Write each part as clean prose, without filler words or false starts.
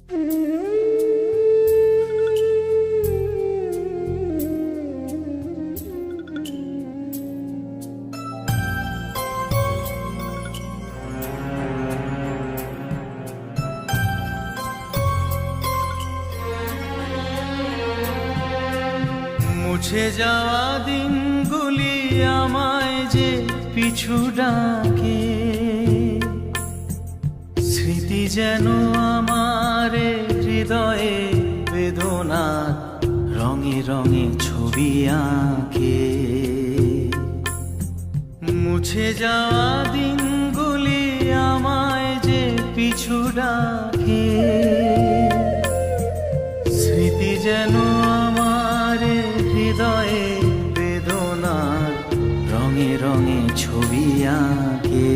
মুছে যাওয়া দিনগুলি আমায় যে পিছু ডাকে, স্মৃতি যেন আমার হৃদয়ে বেদনা রঙে রঙে ছবি আঁকে। মুছে যাওয়া দিনগুলি আমায় যে পিছু ডাকে, স্মৃতি যেন আমার হৃদয়ে বেদনা রঙে রঙে ছবি আঁকে।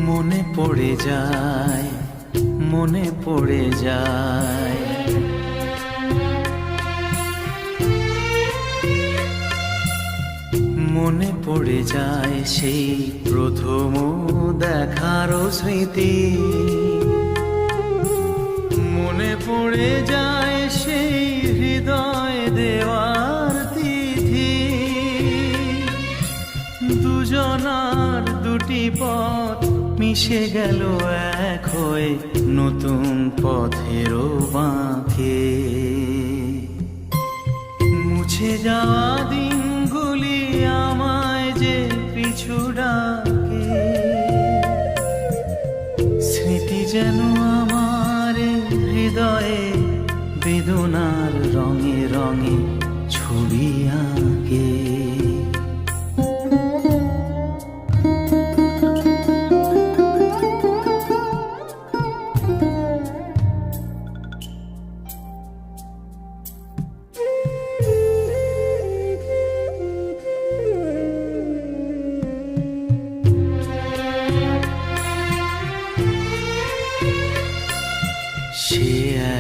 মনে পড়ে যায়, মনে পড়ে যায়, মনে পড়ে যায় সেই প্রথম দেখার স্মৃতি। মনে পড়ে যায় সেই হৃদয় দেওয়ার তিথি। দুজনার দুটি পথ মিশে গেল এক হয়ে নতুন পথেরও বাঁকে। মুছে যাওয়া দিনগুলি আমায় যে পিছু ডাকে, স্মৃতি যেন আমার হৃদয়ে বেদনার রঙে রঙে ছবি আঁকে। সে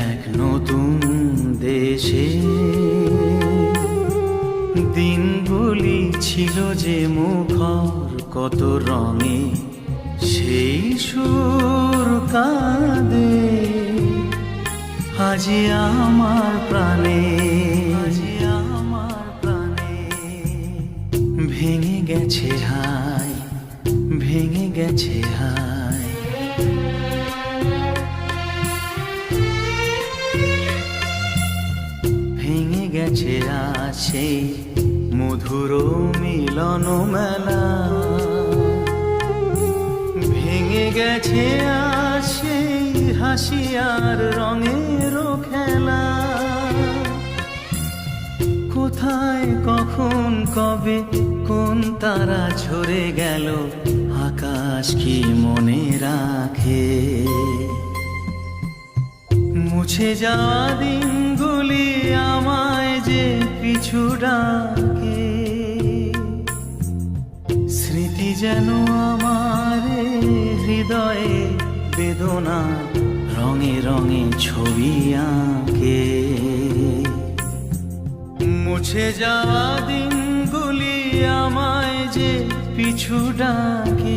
এক নতুন দেশে দিনগুলি ছিল যে মুখর কত রঙে, সেই সুর কাঁদে আজি আমার প্রাণে, আজি আমার প্রাণে। ভেঙে গেছে হায়, ভেঙে গেছে হায়, ভেঙে গেছে আজ সেই মধুর মিলন মেলা। ভেঙে গেছে আজ সেই হাসি আর রঙের খেলা। কোথায় কখন কবে কোন তারা ঝরে গেল, আকাশ কি মনে রাখে। মুছে যাওয়া দিনগুলি আমায় যে পিছু ডাকে, স্মৃতি যেন আমার হৃদয়ে বেদনা রঙে রঙে ছবি আঁকে। মুছে যাওয়া দিনগুলি আমায় যে পিছু ডাকে,